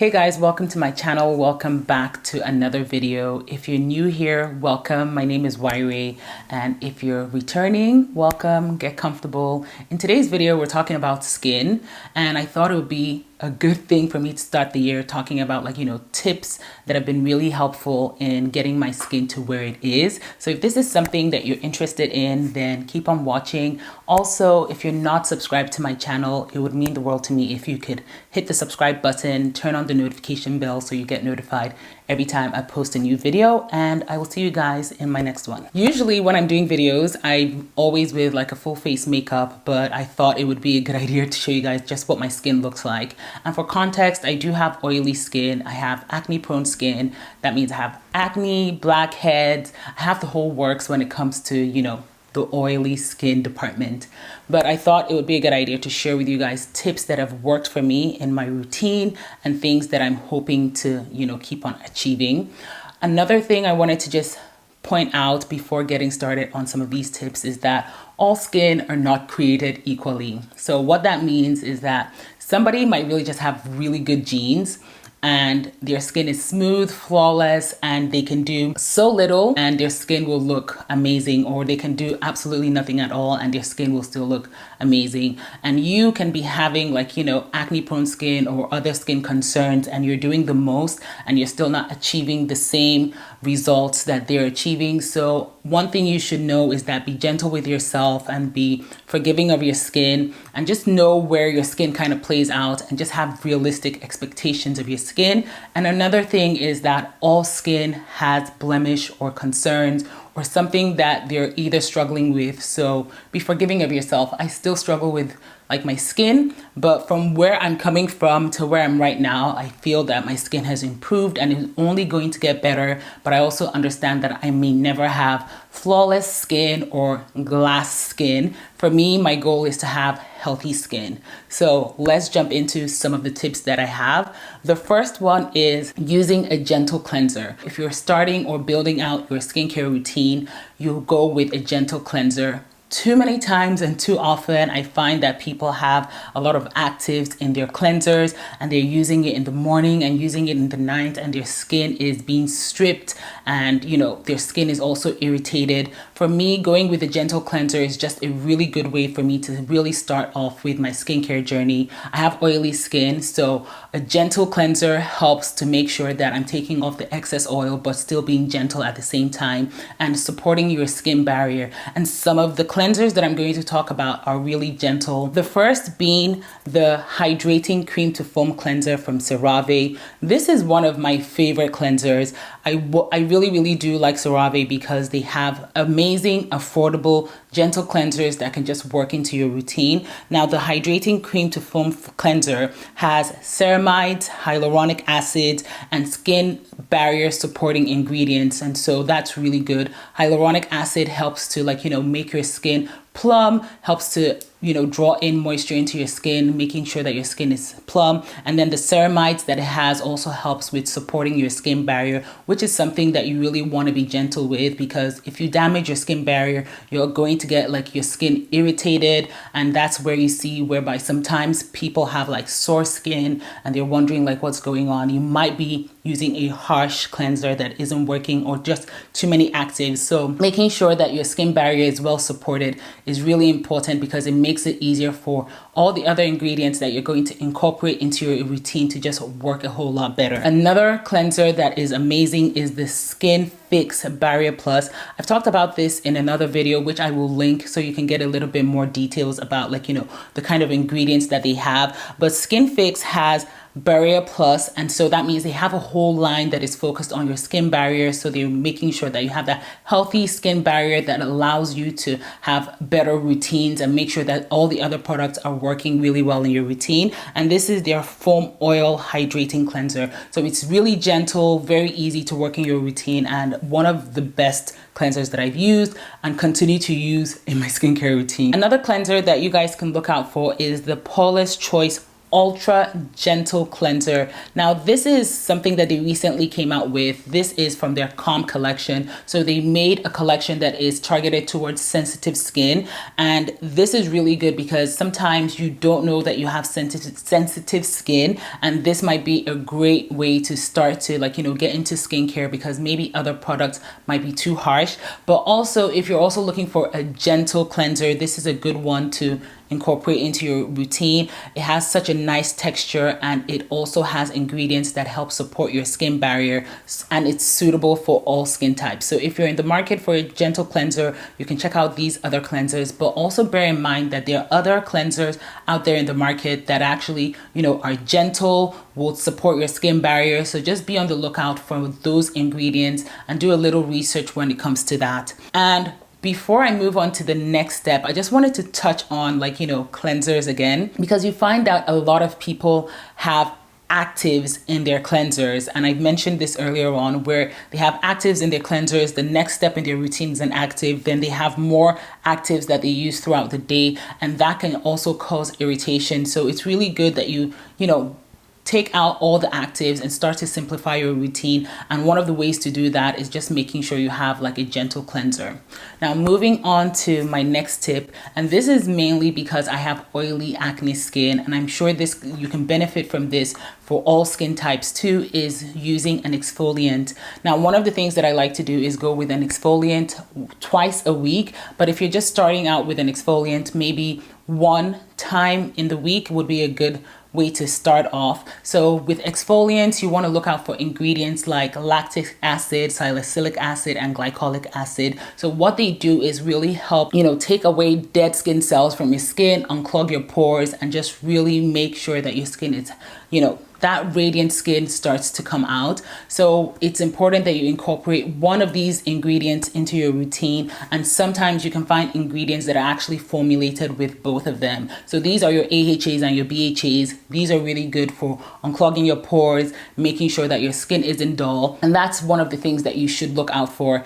Hey guys, welcome to my channel. Welcome back to another video. If you're new here, welcome. My name is YRAY, and if you're returning, welcome. Get comfortable. In today's video, we're talking about skin, and I thought it would be a good thing for me to start the year talking about tips that have been really helpful in getting my skin to where it is. So if this is something that you're interested in, then keep on watching. Also, if you're not subscribed to my channel, it would mean the world to me if you could hit the subscribe button, turn on the notification bell so you get notified every time I post a new video, and I will see you guys in my next one. Usually when I'm doing videos, I'm always with like a full face makeup, but I thought it would be a good idea to show you guys just what my skin looks like. And for context, I do have oily skin. I have acne prone skin. That means I have acne, blackheads. I have the whole works when it comes to, the oily skin department. But I thought it would be a good idea to share with you guys tips that have worked for me in my routine and things that I'm hoping to, keep on achieving. Another thing I wanted to just point out before getting started on some of these tips is that all skin are not created equally. So what that means is that somebody might really just have really good genes and their skin is smooth, flawless, and they can do so little and their skin will look amazing, or they can do absolutely nothing at all and their skin will still look amazing. And you can be having acne prone skin or other skin concerns, and you're doing the most and you're still not achieving the same results that they're achieving. So one thing you should know is that be gentle with yourself and be forgiving of your skin, and just know where your skin kind of plays out and just have realistic expectations of your skin. And another thing is that all skin has blemish or concerns or something that they're either struggling with. So be forgiving of yourself. I still struggle with my skin, but from where I'm coming from to where I'm right now, I feel that my skin has improved and is only going to get better. But I also understand that I may never have flawless skin or glass skin. For me, my goal is to have healthy skin. So let's jump into some of the tips that I have. The first one is using a gentle cleanser. If you're starting or building out your skincare routine, you'll go with a gentle cleanser. Too many times and too often, I find that people have a lot of actives in their cleansers and they're using it in the morning and using it in the night, and their skin is being stripped and their skin is also irritated. For me, going with a gentle cleanser is just a really good way for me to really start off with my skincare journey. I have oily skin, so a gentle cleanser helps to make sure that I'm taking off the excess oil but still being gentle at the same time and supporting your skin barrier. And some of the cleansers that I'm going to talk about are really gentle. The first being the Hydrating Cream to Foam Cleanser from CeraVe. This is one of my favorite cleansers. I really do like CeraVe because they have amazing, affordable, gentle cleansers that can just work into your routine. Now, the Hydrating Cream to Foam Cleanser has ceramides, hyaluronic acid, and skin barrier supporting ingredients, and so that's really good. Hyaluronic acid helps to make your skin plump, helps to draw in moisture into your skin, making sure that your skin is plump. And then the ceramides that it has also helps with supporting your skin barrier, which is something that you really want to be gentle with, because if you damage your skin barrier, you're going to get your skin irritated. And that's where you see whereby sometimes people have sore skin and they're wondering what's going on. You might be using a harsh cleanser that isn't working, or just too many actives. So making sure that your skin barrier is well supported is really important, because it makes it easier for all the other ingredients that you're going to incorporate into your routine to just work a whole lot better. Another cleanser that is amazing is the Skin Fix Barrier Plus. I've talked about this in another video, which I will link so you can get a little bit more details about the kind of ingredients that they have. But Skin Fix has Barrier Plus, and so that means they have a whole line that is focused on your skin barrier. So they're making sure that you have that healthy skin barrier that allows you to have better routines and make sure that all the other products are working really well in your routine. And this is their foam oil hydrating cleanser. So it's really gentle, very easy to work in your routine, and one of the best cleansers that I've used and continue to use in my skincare routine. Another cleanser that you guys can look out for is the Paula's Choice Ultra Gentle Cleanser. Now this is something that they recently came out with. This is from their Calm collection. So they made a collection that is targeted towards sensitive skin, and this is really good because sometimes you don't know that you have sensitive skin, and this might be a great way to start to, like, you know, get into skincare, because maybe other products might be too harsh. But also, if you're also looking for a gentle cleanser, this is a good one to incorporate into your routine. It has such a nice texture, and it also has ingredients that help support your skin barrier, and it's suitable for all skin types. So if you're in the market for a gentle cleanser, you can check out these other cleansers, but also bear in mind that there are other cleansers out there in the market that actually, you know, are gentle, will support your skin barrier. So just be on the lookout for those ingredients and do a little research when it comes to that. And before I move on to the next step, I just wanted to touch on, like, you know, cleansers again, because you find out a lot of people have actives in their cleansers. And I mentioned this earlier on, where they have actives in their cleansers. The next step in their routine is an active. Then they have more actives that they use throughout the day, and that can also cause irritation. So it's really good that you know, take out all the actives and start to simplify your routine. And one of the ways to do that is just making sure you have like a gentle cleanser. Now, moving on to my next tip, and this is mainly because I have oily acne skin, and I'm sure this, you can benefit from this for all skin types too, is using an exfoliant. Now, one of the things that I like to do is go with an exfoliant twice a week. But if you're just starting out with an exfoliant, maybe one time in the week would be a good way to start off. So with exfoliants, you want to look out for ingredients like lactic acid, salicylic acid, and glycolic acid. So what they do is really help, you know, take away dead skin cells from your skin, unclog your pores, and just really make sure that your skin is, you know, that radiant skin starts to come out. So it's important that you incorporate one of these ingredients into your routine. And sometimes you can find ingredients that are actually formulated with both of them. So these are your AHAs and your BHAs. These are really good for unclogging your pores, making sure that your skin isn't dull. And that's one of the things that you should look out for.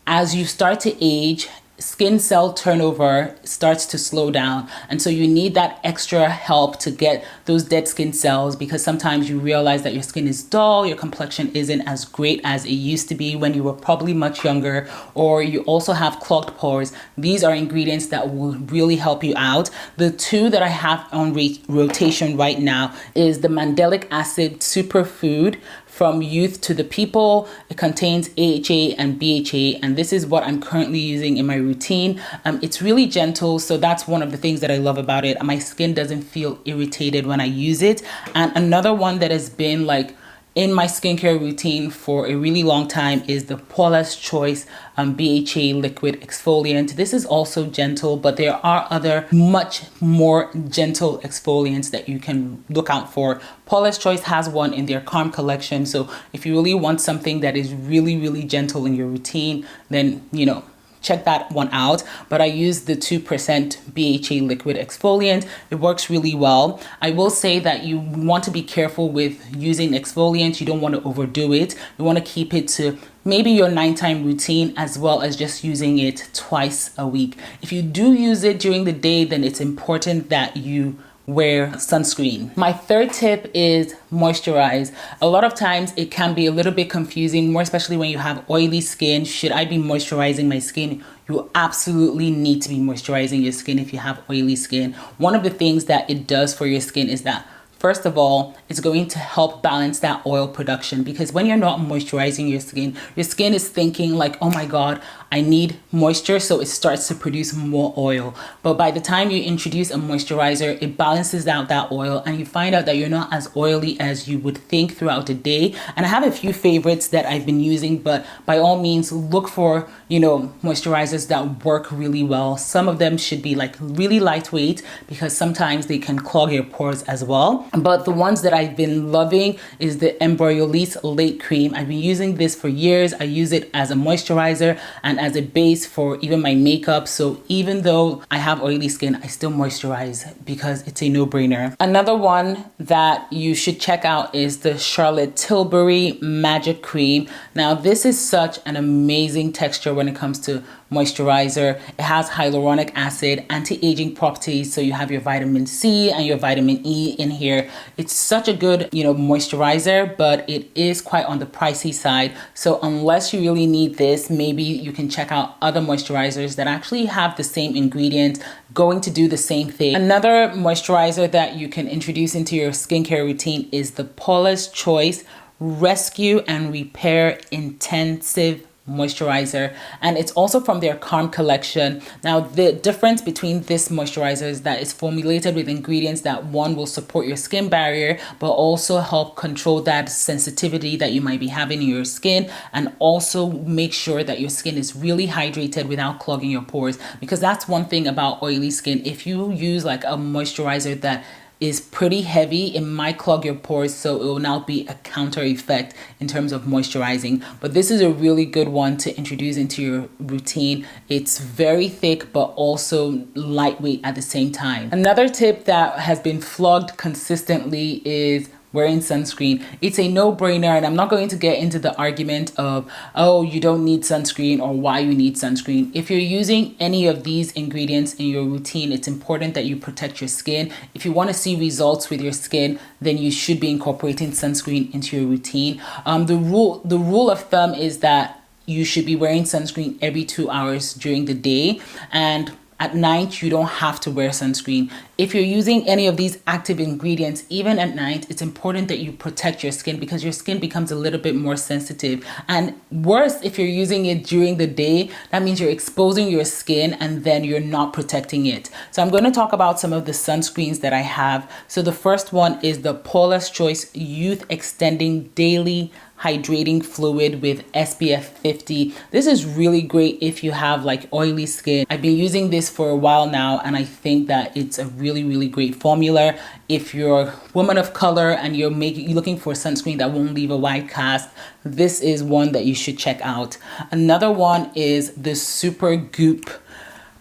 As you start to age, skin cell turnover starts to slow down, and so you need that extra help to get those dead skin cells, because sometimes you realize that your skin is dull, your complexion isn't as great as it used to be when you were probably much younger, or you also have clogged pores. These are ingredients that will really help you out. The two that I have on rotation right now is the mandelic acid superfood from Youth to the People. It contains AHA and BHA, and this is what I'm currently using in my routine. It's really gentle, so that's one of the things that I love about it. My skin doesn't feel irritated when I use it. And another one that has been like in my skincare routine for a really long time is the Paula's Choice BHA liquid exfoliant. This is also gentle, but there are other much more gentle exfoliants that you can look out for. Paula's Choice has one in their Calm collection. So if you really want something that is really, really gentle in your routine, then, you know, check that one out. But I use the 2% BHA liquid exfoliant. It works really well. I will say that you want to be careful with using exfoliant. You don't want to overdo it. You want to keep it to maybe your 9-time routine, as well as just using it twice a week. If you do use it during the day, then it's important that you wear sunscreen. My third tip is moisturize. A lot of times it can be a little bit confusing, more especially when you have oily skin. Should I be moisturizing my skin? You absolutely need to be moisturizing your skin if you have oily skin. One of the things that it does for your skin is that, first of all, it's going to help balance that oil production, because when you're not moisturizing your skin is thinking like, oh my God, I need moisture, so it starts to produce more oil. But by the time you introduce a moisturizer, it balances out that oil, and you find out that you're not as oily as you would think throughout the day. And I have a few favorites that I've been using, but by all means, look for, you know, moisturizers that work really well. Some of them should be like really lightweight, because sometimes they can clog your pores as well. But the ones that I've been loving is the Embryolisse Late Cream. I've been using this for years. I use it as a moisturizer and as a base for even my makeup. So even though I have oily skin, I still moisturize because it's a no-brainer. Another one that you should check out is the Charlotte Tilbury Magic Cream. Now, this is such an amazing texture when it comes to moisturizer. It has hyaluronic acid, anti-aging properties, so you have your vitamin C and your vitamin E in here. It's such a good, moisturizer, but it is quite on the pricey side. So unless you really need this, maybe you can check out other moisturizers that actually have the same ingredients, going to do the same thing. Another moisturizer that you can introduce into your skincare routine is the Paula's Choice Rescue and Repair Intensive Moisturizer, and it's also from their Calm collection. Now, the difference between this moisturizer is that it's formulated with ingredients that, one, will support your skin barrier, but also help control that sensitivity that you might be having in your skin, and also make sure that your skin is really hydrated without clogging your pores, because that's one thing about oily skin. If you use like a moisturizer that is pretty heavy, it might clog your pores, so it will now be a counter effect in terms of moisturizing. But this is a really good one to introduce into your routine. It's very thick but also lightweight at the same time. Another tip that has been flogged consistently is wearing sunscreen. It's a no-brainer, and I'm not going to get into the argument of, oh, you don't need sunscreen or why you need sunscreen. If you're using any of these ingredients in your routine, it's important that you protect your skin. If you want to see results with your skin, then you should be incorporating sunscreen into your routine. The rule of thumb is that you should be wearing sunscreen every 2 hours during the day, and at night, you don't have to wear sunscreen. If you're using any of these active ingredients, even at night, it's important that you protect your skin, because your skin becomes a little bit more sensitive. And worse, if you're using it during the day, that means you're exposing your skin and then you're not protecting it. So I'm going to talk about some of the sunscreens that I have. So the first one is the Paula's Choice Youth Extending Daily Hydrating Fluid with SPF 50. This is really great if you have like oily skin. I've been using this for a while now, and I think that it's a really great formula. If you're a woman of color and you're looking for sunscreen that won't leave a white cast, this is one that you should check out. Another one is the Super Goop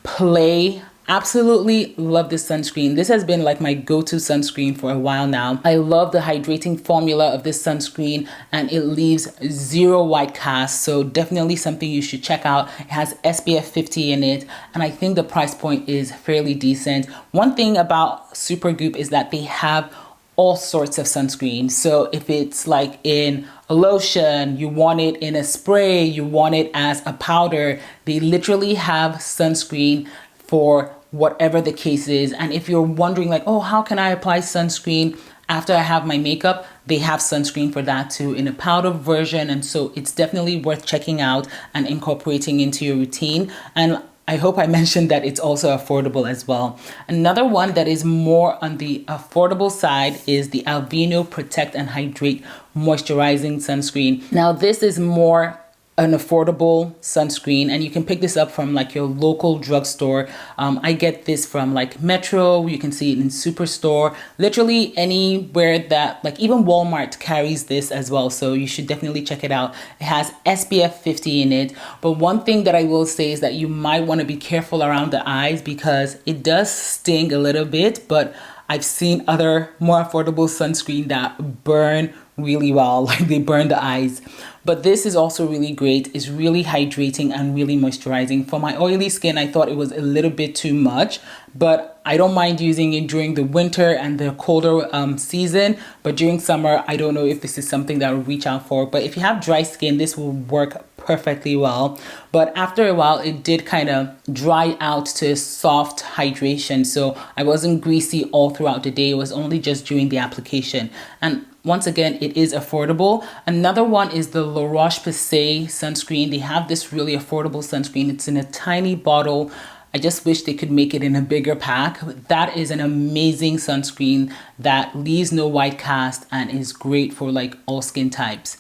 Play. Absolutely love this sunscreen. This has been like my go-to sunscreen for a while now. I love the hydrating formula of this sunscreen, and it leaves 0 white cast, so definitely something you should check out. It has SPF 50 in it, and I think the price point is fairly decent. One thing about Supergoop is that they have all sorts of sunscreen. So if it's like in a lotion, you want it in a spray, you want it as a powder, they literally have sunscreen for whatever the case is. And if you're wondering like, oh, how can I apply sunscreen after I have my makeup, they have sunscreen for that too in a powder version. And so it's definitely worth checking out and incorporating into your routine. And I hope I mentioned that it's also affordable as well. Another one that is more on the affordable side is the Aveeno Protect and Hydrate Moisturizing Sunscreen. Now this is more an affordable sunscreen, and you can pick this up from like your local drugstore. I get this from like Metro. You can see it in Superstore, literally anywhere that, like even Walmart carries this as well. So you should definitely check it out. It has SPF 50 in it. But one thing that I will say is that you might want to be careful around the eyes, because it does sting a little bit, but I've seen other more affordable sunscreen that burn really well, like they burn the eyes. But this is also really great. It's really hydrating and really moisturizing. For my oily skin, I thought it was a little bit too much, but I don't mind using it during the winter and the colder season. But during summer, I don't know if this is something that I would reach out for. But if you have dry skin, this will work perfectly well. But after a while, it did kind of dry out to soft hydration. So I wasn't greasy all throughout the day. It was only just during the application. And once again, it is affordable. Another one is the La Roche-Posay sunscreen. They have this really affordable sunscreen. It's in a tiny bottle. I just wish they could make it in a bigger pack. That is an amazing sunscreen that leaves no white cast and is great for like all skin types.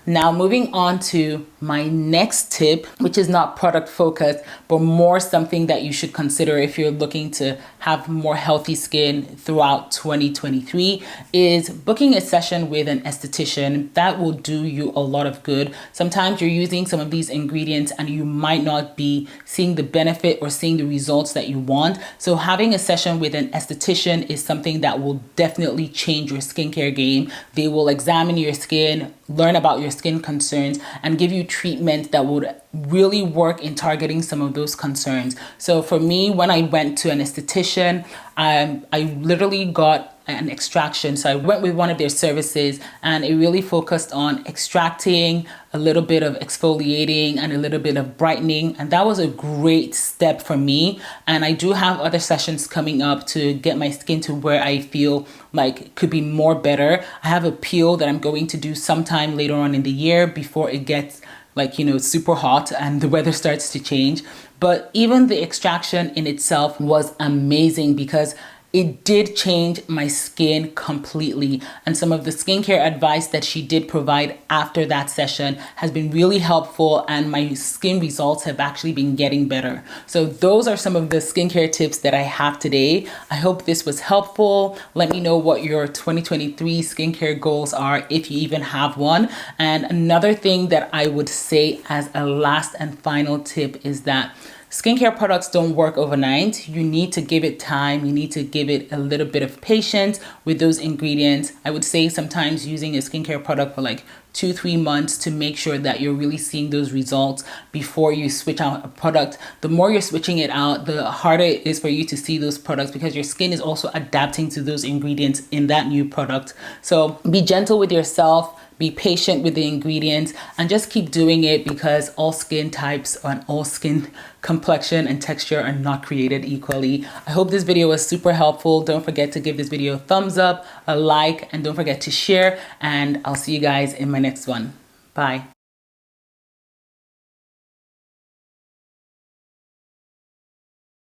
Now moving on to my next tip, which is not product focused, but more something that you should consider if you're looking to have more healthy skin throughout 2023, is booking a session with an esthetician. That will do you a lot of good. Sometimes you're using some of these ingredients and you might not be seeing the benefit or seeing the results that you want. So having a session with an esthetician is something that will definitely change your skincare game. They will examine your skin, learn about your your skin concerns and give you treatment that would really work in targeting some of those concerns. So for me, when I went to an esthetician, I literally got an extraction. So I went with one of their services, and it really focused on extracting, a little bit of exfoliating, and a little bit of brightening. And that was a great step for me. And I do have other sessions coming up to get my skin to where I feel like it could be more better. I have a peel that I'm going to do sometime later on in the year before it gets like, you know, super hot and the weather starts to change. But even the extraction in itself was amazing because it did change my skin completely. And some of the skincare advice that she did provide after that session has been really helpful, and my skin results have actually been getting better. So those are some of the skincare tips that I have today. I hope this was helpful. Let me know what your 2023 skincare goals are, if you even have one. And another thing that I would say as a last and final tip is that skincare products don't work overnight. You need to give it time. You need to give it a little bit of patience with those ingredients. I would say sometimes using a skincare product for like 2-3 months to make sure that you're really seeing those results before you switch out a product. The more you're switching it out, the harder it is for you to see those products because your skin is also adapting to those ingredients in that new product. So be gentle with yourself. Be patient with the ingredients and just keep doing it, because all skin types and all skin complexion and texture are not created equally. I hope this video was super helpful. Don't forget to give this video a thumbs up, a like, and don't forget to share. And I'll see you guys in my next one. Bye.